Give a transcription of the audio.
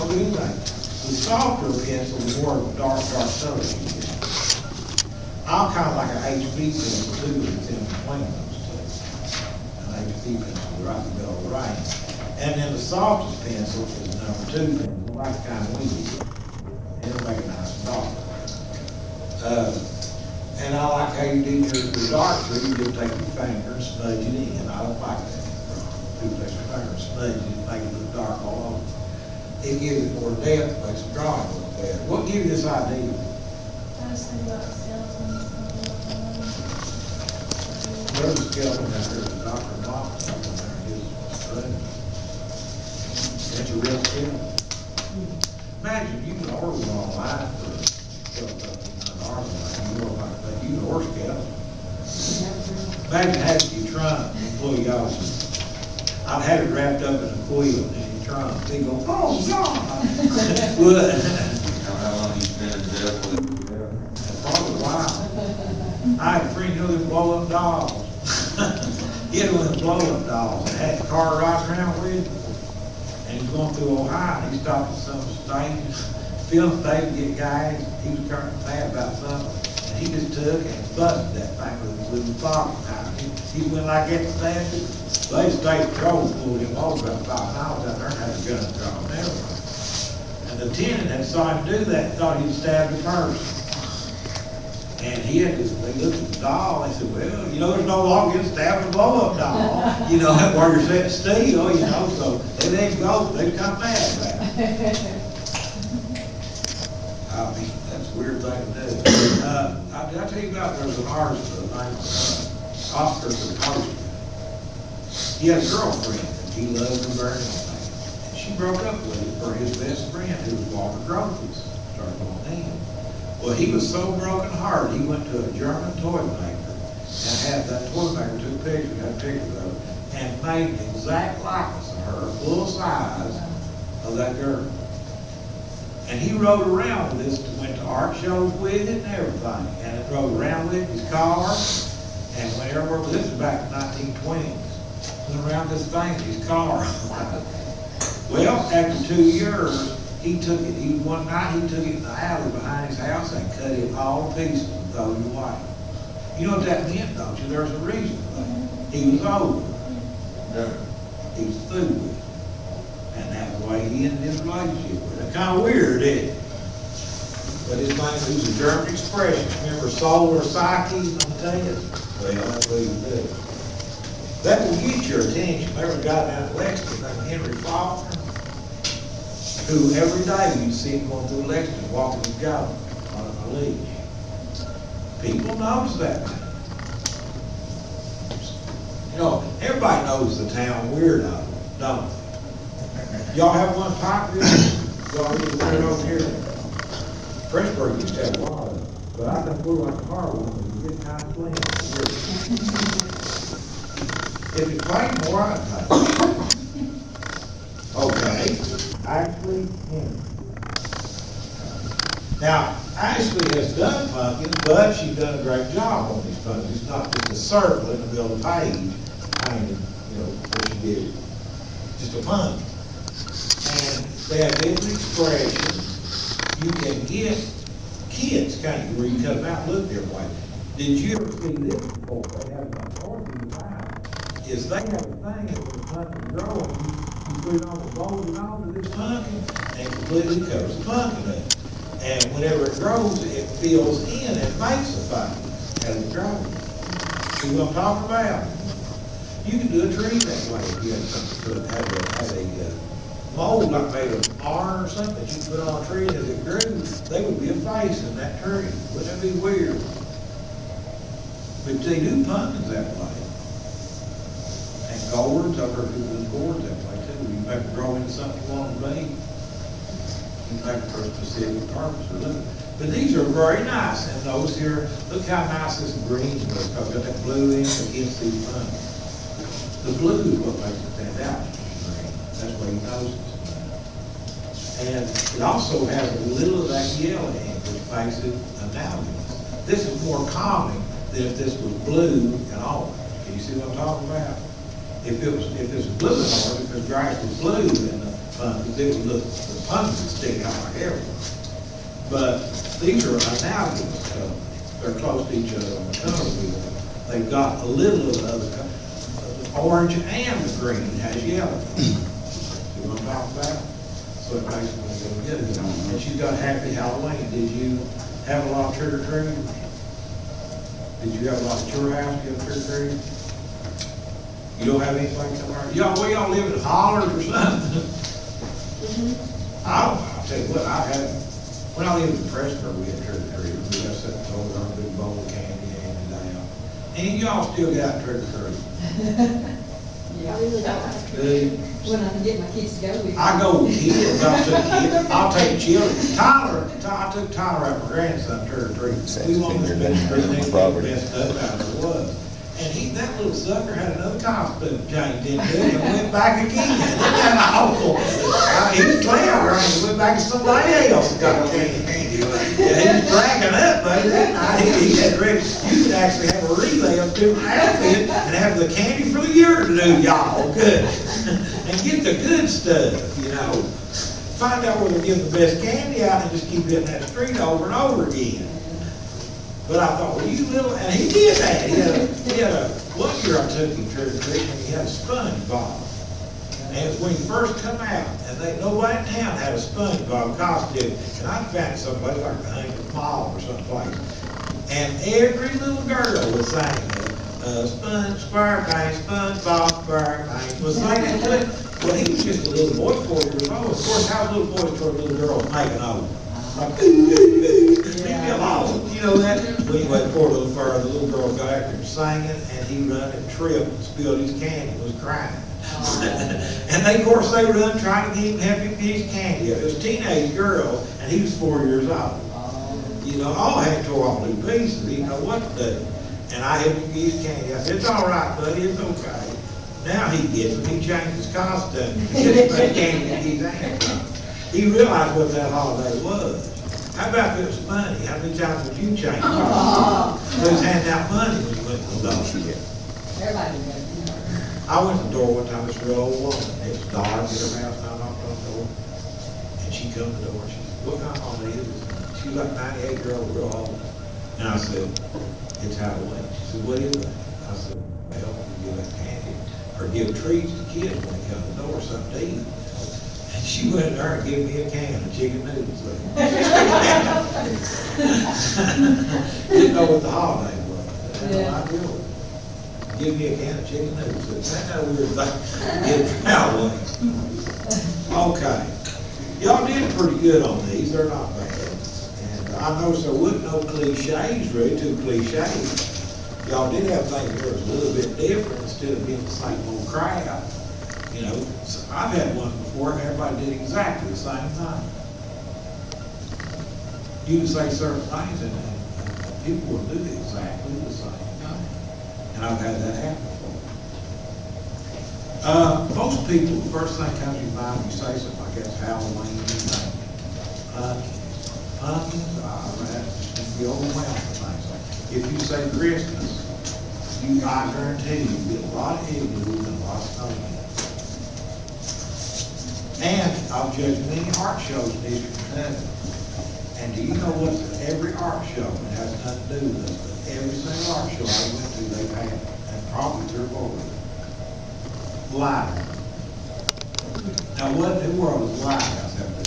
do anything. The softer pencil, the more dark colors you get. I'm kind of like an HB pencil too, that's in between those two. An HB pencil, right in the middle of the range. And then the softest pencil is the number 2 pencil, like the kind we use. And it'll make it nice and dark. And I like how you do your dark tree, you just take your finger and smudge it in. I don't like that. People take their finger and smudge it and make it look dark all over. It gives it more depth, makes the drawing look better. What gives you this idea? I was thinking about skeletons. There's a skeleton out there, the Dr. Mox up in there, his room. That's a real skeleton. Imagine you can order one online for a skeleton. You can order skeleton. Imagine having your trunk, employee office. I've had it wrapped up in a quilt in your trunk. They go, oh, God. Wood. How long you been in jail with? Probably a while. I had a friend who them blow up dolls. He had one of them blow up dolls and had the car right around with him. And he was going through Ohio and he stopped at some station, filmed station to get guys. He was kind of mad about something. And he just took and busted that thing with his pocket knife. He went like that and stabbed it. Well, they state patrol pulled him over about 5 miles down there and had a gun drawn and everything. And the lieutenant that saw him do that thought he'd stabbed a person. And he had to, they looked at the doll, and they said, well, you know, there's no law against stabbing a blow-up doll. You know, where you're setting steel, you know, so they didn't go, they got mad about it. I mean, that's a weird thing to do. Did I tell you about, there's an artist named Oscar Costa. He had a girlfriend, and he loved her very much. And she broke up with him for his best friend, who was Walter Gropius, started on him. Well, he was so broken hearted, he went to a German toy maker and had that toy maker took pictures, had pictures of her, and made an exact likeness of her, full size of that girl. And he rode around with this, went to art shows with it and everything, and it rode around with his car, and went everywhere. This was back in the 1920s. Went around this thing in his car. Well, after 2 years, he took it, one night he took it in the alley behind his house and cut it all to pieces and threw it away. You know what that meant, don't you? There's a reason for that. He was over. Yeah. He was through with it. And that's the way he ended his relationship with it. Kind of weird, isn't it? But his name was a German expression. Remember solar psyche on the test? Well, that's what he was doing. That will get your attention. There was a guy down at Lexington named Henry Faulkner, who every day you'd see him going through Lexington, walking his dog on a leash. People notice that. You know, everybody knows the town weirdo, don't they? Y'all have one pipe here? Y'all need to weird over here? Frenchburg used to have a lot of them, but I think we're like a hard one, and you get kind of slim. If it paid more, I'd pay. Okay. Ashley Henry. Now, Ashley has done pumpkins, but she's done a great job on these pumpkins. It's not just a circle in the middle of the page, kind of, you know, what she did. Just a pumpkin. And they have different expressions. You can get kits, can't you, where you cut them out and look different way. Did you ever see this before? They have about 40 design. Is they have a thing that when the pumpkin grows, you put it on the mold and onto this pumpkin, and it completely covers the pumpkin up. And whenever it grows, it fills in and makes a thing as it grows. See what I'm talking about? You can do a tree that way if you had something to have a mold like made of iron or something that you put on a tree, and as it grew, they would be a face in that tree. Wouldn't that be weird? But they do pumpkins that way. And gourds, I've heard people do gourds that way too. You make them grow into something you want to be. You make it for a specific purpose or look. But these are very nice. And those here, look how nice this green was, because it's got that blue in against these pumpkins. The blue is what makes it stand out. That's what he knows. And it also has a little of that yellow in it, which makes it analogous. This is more common than if this was blue and orange. Can you see what I'm talking about? If it's blue and orange, because grass is blue and the pumpkins, it would look, the pumpkins would stick out like everything. But these are analogous colors. They're close to each other on the color wheel. They've got a little of the other color. The orange and the green has yellow. See what I'm talking about? So it makes me go get it. And she's got Happy Halloween. Did you have a lot of trick or treating? Did you have a lot at your house? You have trick or treating? You don't have anything come around? Well, y'all live in hollers or something? I'll tell you what, when I lived in Preston, we had trick or treating. We got set to hold our big bowl of candy and down. And y'all still got trick or treating? Yeah, I really don't have Do to. When I can get my kids to go with me. I go with kids, I'll take children. I took Tyler out, my grandson, trick or treat. We wanted to spend the best stuff out there was. And that little sucker had another costume changed into it and went back again. Isn't that awful? He was clever, he went back to somebody else and got candy. Yeah, he was bragging up, buddy, that night. He had ready, you could actually have a relay of different outfits and have the candy for the year to do, y'all. Good. And get the good stuff, you know. Find out where they're getting the best candy out and just keep hitting that street over and over again. But I thought, well, you little, and he did that. He had a, one year I took him trick or treating, and he had a SpongeBob. And it was when he first come out, and nobody in town had a SpongeBob costume. And I found somebody like the Huntington Mall or someplace. And every little girl was saying, SpongeBob, SpongeBob, was singing to it. Well, he was just a little boy, 4 years old. Of course, how little boys toward little girls making over? Like, leave me alone. You know that? When he went forward a little further, the little girl got after him singing, and he run and tripped and spilled his candy and was crying. And they, of course, they run trying to get him help him get his candy. It was a teenage girl, and he was 4 years old. You know, all had tore off little pieces. He didn't know what to do. And I helped him get his candy. I said, it's all right, buddy, it's okay. Now he gets him. He changed his costume to get his candy in his hands. He realized what that holiday was. How about if it was money? How many times would you change? Who's handing out money when you went to the door? Everybody does. I went to the door one time, this real old woman, it was dark at her house, and I knocked on the door. And she come to the door, and she said, what kind of holiday is this? She was like 98-year-old, real old. And I said, it's Halloween. She said, what is it? I said, well, we give out candy, or give treats to kids when they come to the door, something to eat. And she went in there and gave me a can of chicken noodles. Didn't know what the holiday was. I had no idea what it was. Give me a can of chicken noodles. That's how we were getting Halloween. Okay. Y'all did pretty good on these. They're not bad. And I noticed there wasn't no cliches, really, too cliches. Y'all did have things that was a little bit different instead of being the same old crowd. You know, so I've had one before and everybody did exactly the same thing. You can say certain things and people will do exactly the same thing. And I've had that happen before. Most people, the first thing comes to your mind when you say something like that's Halloween, you think pumpkins, that's just be overwhelmed with things. If you say Christmas, I guarantee you get a lot of igloo and a lot of snowmen. And I've judged many art shows in Eastern Kentucky. And do you know what's at every art show? It has nothing to do with this, but every single art show I went to, they've had, and probably 3 or 4 of them. Lighthouse. Now, what in the world is Lighthouse have to